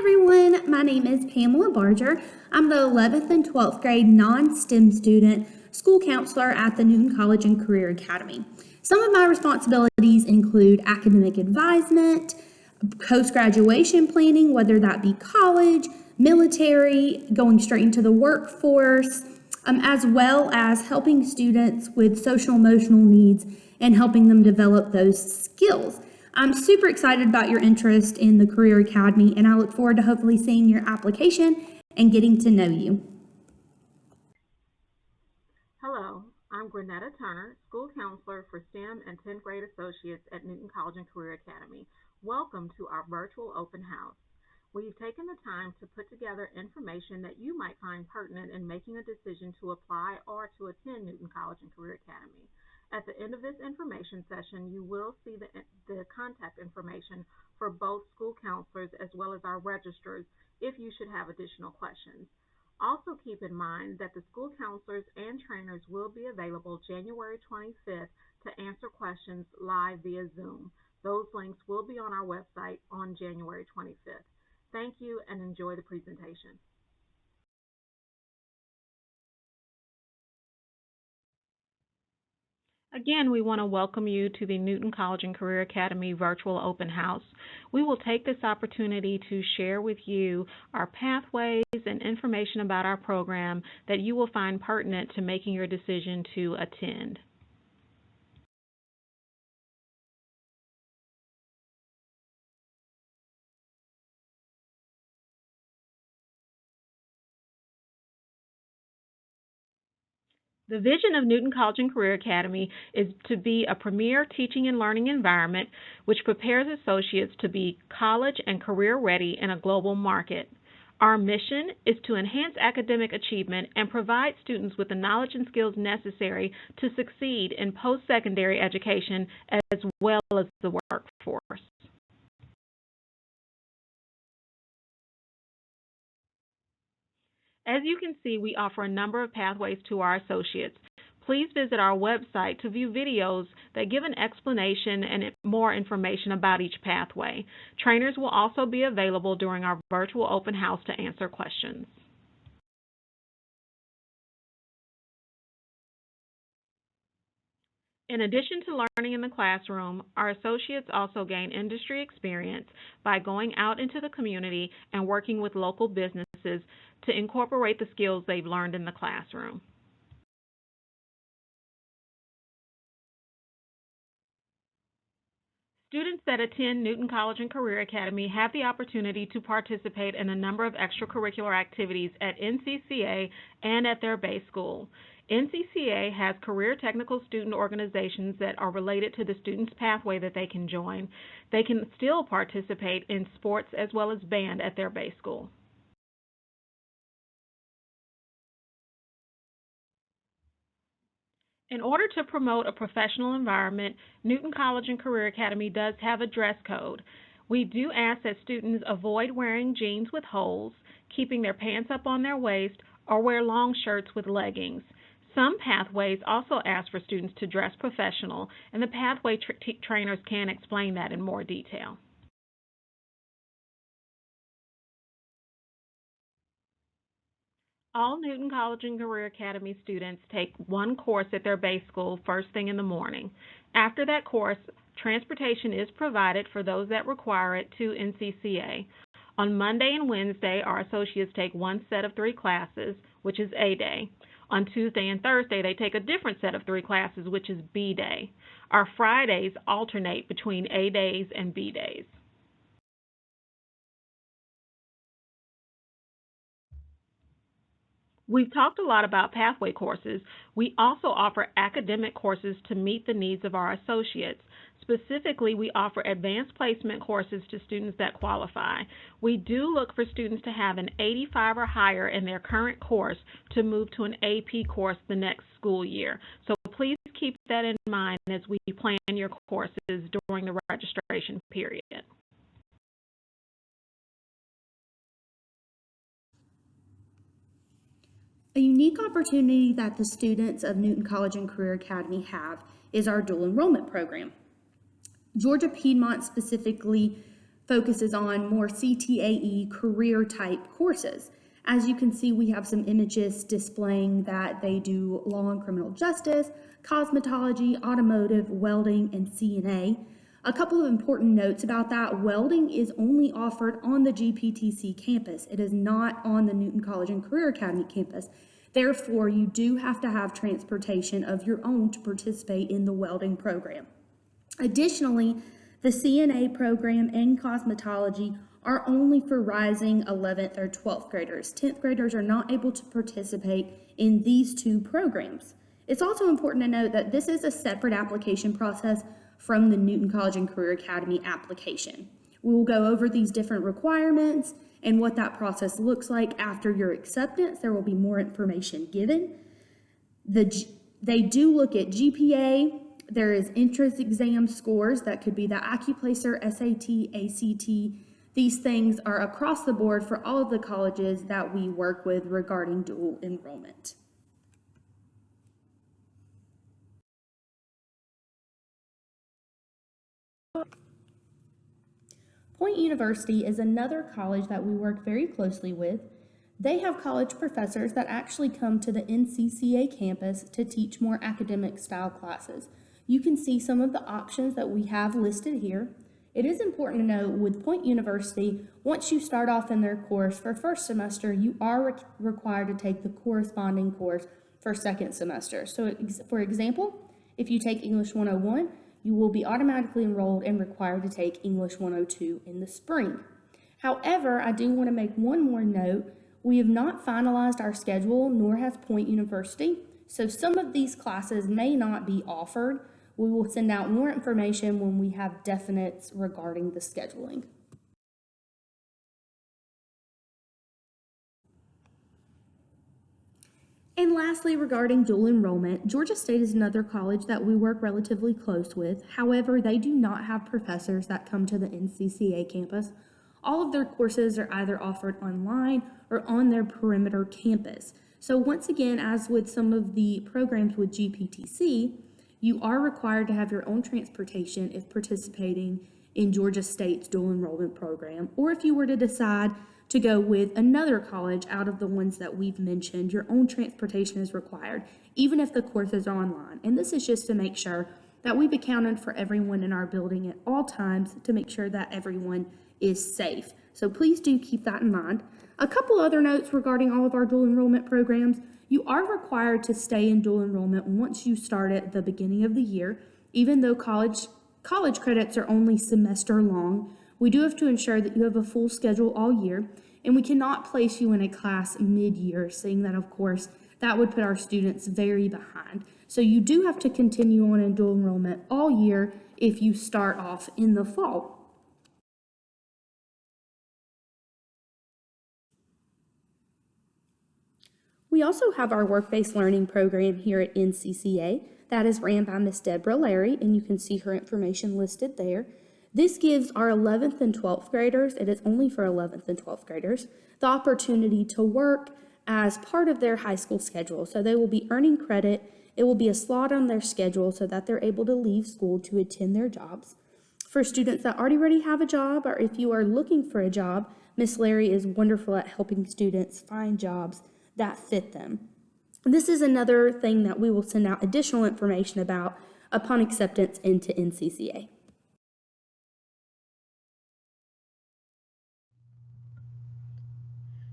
everyone, my name is Pamela Barger. I'm the 11th and 12th grade non-STEM student school counselor at the Newton College and Career Academy. Some of my responsibilities include academic advisement, post-graduation planning, whether that be college, military, going straight into the workforce, as well as helping students with social emotional needs and helping them develop those skills. I'm super excited about your interest in the Career Academy, and I look forward to hopefully seeing your application and getting to know you. Hello, I'm Grenetta Turner, School Counselor for STEM and 10th grade associates at Newton College and Career Academy. Welcome to our virtual open house. We've taken the time to put together information that you might find pertinent in making a decision to apply or to attend Newton College and Career Academy. At the end of this information session, you will see the contact information for both school counselors as well as our registrars if you should have additional questions. Also keep in mind that the school counselors and trainers will be available January 25th to answer questions live via Zoom. Those links will be on our website on January 25th. Thank you and enjoy the presentation. Again, we want to welcome you to the Newton College and Career Academy virtual open house. We will take this opportunity to share with you our pathways and information about our program that you will find pertinent to making your decision to attend. The vision of Newton College and Career Academy is to be a premier teaching and learning environment which prepares associates to be college and career ready in a global market. Our mission is to enhance academic achievement and provide students with the knowledge and skills necessary to succeed in post-secondary education as well as the workforce. As you can see, we offer a number of pathways to our associates. Please visit our website to view videos that give an explanation and more information about each pathway. Trainers will also be available during our virtual open house to answer questions. In addition to learning in the classroom, our associates also gain industry experience by going out into the community and working with local businesses to incorporate the skills they've learned in the classroom. Students that attend Newton College and Career Academy have the opportunity to participate in a number of extracurricular activities at NCCA and at their base school. NCCA has career technical student organizations that are related to the student's pathway that they can join. They can still participate in sports as well as band at their base school. In order to promote a professional environment, Newton College and Career Academy does have a dress code. We do ask that students avoid wearing jeans with holes, keeping their pants up on their waist, or wear long shirts with leggings. Some pathways also ask for students to dress professional, and the pathway trainers can explain that in more detail. All Newton College and Career Academy students take one course at their base school first thing in the morning. After that course, transportation is provided for those that require it to NCCA. On Monday and Wednesday, our associates take one set of 3 classes, which is A Day. On Tuesday and Thursday, they take a different set of 3 classes, which is B Day. Our Fridays alternate between A Days and B Days. We've talked a lot about pathway courses. We also offer academic courses to meet the needs of our associates. Specifically, we offer advanced placement courses to students that qualify. We do look for students to have an 85 or higher in their current course to move to an AP course the next school year. So please keep that in mind as we plan your courses during the registration period. A unique opportunity that the students of Newton College and Career Academy have is our dual enrollment program. Georgia Piedmont specifically focuses on more CTAE career type courses. As you can see, we have some images displaying that they do law and criminal justice, cosmetology, automotive, welding, and CNA. A couple of important notes about that: welding is only offered on the GPTC campus. It is not on the Newton College and Career Academy campus. Therefore, you do have to have transportation of your own to participate in the welding program. Additionally, the CNA program and cosmetology are only for rising 11th or 12th graders. 10th graders are not able to participate in these two programs. It's also important to note that this is a separate application process from the Newton College and Career Academy application. We will go over these different requirements and what that process looks like after your acceptance. There will be more information given. They do look at GPA. There is entrance exam scores. That could be the Accuplacer, SAT, ACT. These things are across the board for all of the colleges that we work with regarding dual enrollment. Point University is another college that we work very closely with. They have college professors that actually come to the NCCA campus to teach more academic style classes. You can see some of the options that we have listed here. It is important to note with Point University, once you start off in their course for first semester, you are required to take the corresponding course for second semester. So for example, if you take English 101, you will be automatically enrolled and required to take English 102 in the spring. However, I do want to make one more note. We have not finalized our schedule, nor has Point University, so some of these classes may not be offered. We will send out more information when we have definites regarding the scheduling. And lastly, regarding dual enrollment, Georgia State is another college that we work relatively close with. However, they do not have professors that come to the NCCA campus. All of their courses are either offered online or on their perimeter campus. So once again, as with some of the programs with GPTC, you are required to have your own transportation if participating in Georgia State's dual enrollment program, or if you were to decide to go with another college out of the ones that we've mentioned, your own transportation is required, even if the courses are online. And this is just to make sure that we've accounted for everyone in our building at all times to make sure that everyone is safe. So please do keep that in mind. A couple other notes regarding all of our dual enrollment programs. You are required to stay in dual enrollment once you start at the beginning of the year. Even though college credits are only semester long, we do have to ensure that you have a full schedule all year, and we cannot place you in a class mid-year, seeing that, of course, that would put our students very behind. So you do have to continue on in dual enrollment all year if you start off in the fall. We also have our work-based learning program here at NCCA that is ran by Ms. Deborah Larry, and you can see her information listed there. This gives our 11th and 12th graders, it is only for 11th and 12th graders, the opportunity to work as part of their high school schedule. So they will be earning credit. It will be a slot on their schedule so that they're able to leave school to attend their jobs. For students that already have a job, or if you are looking for a job, Ms. Larry is wonderful at helping students find jobs that fit them. This is another thing that we will send out additional information about upon acceptance into NCCA.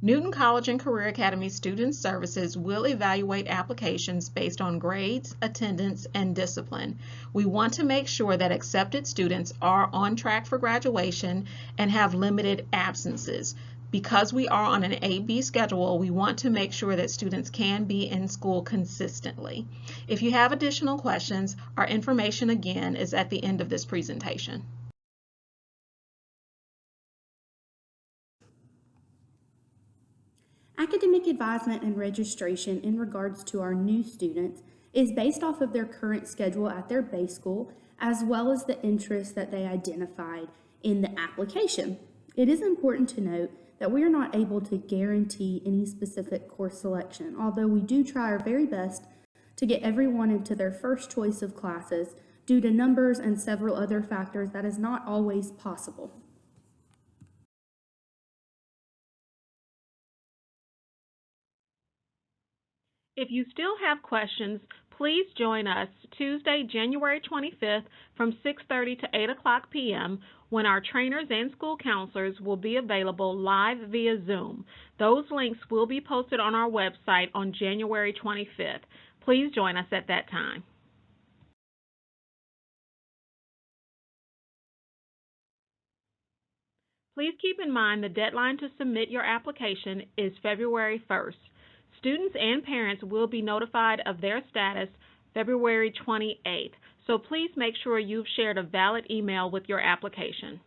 Newton College and Career Academy Student Services will evaluate applications based on grades, attendance, and discipline. We want to make sure that accepted students are on track for graduation and have limited absences. Because we are on an A-B schedule, we want to make sure that students can be in school consistently. If you have additional questions, our information again is at the end of this presentation. Academic advisement and registration in regards to our new students is based off of their current schedule at their base school, as well as the interests that they identified in the application. It is important to note that we are not able to guarantee any specific course selection, although we do try our very best to get everyone into their first choice of classes. Due to numbers and several other factors, that is not always possible. If you still have questions, please join us Tuesday, January 25th from 6:30 to 8 o'clock p.m. when our trainers and school counselors will be available live via Zoom. Those links will be posted on our website on January 25th. Please join us at that time. Please keep in mind the deadline to submit your application is February 1st. Students and parents will be notified of their status February 28th, so please make sure you've shared a valid email with your application.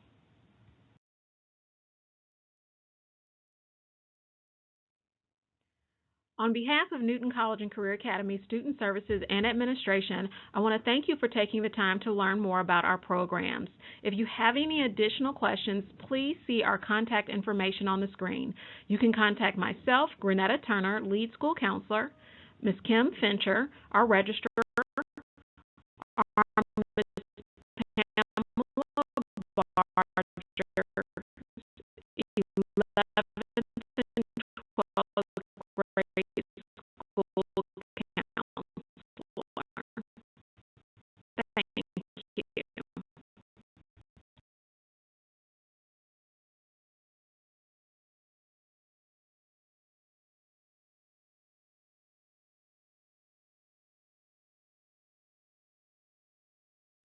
On behalf of Newton College and Career Academy Student Services and Administration, I want to thank you for taking the time to learn more about our programs. If you have any additional questions, please see our contact information on the screen. You can contact myself, Grenetta Turner, Lead School Counselor, Ms. Kim Fincher, our Registrar, our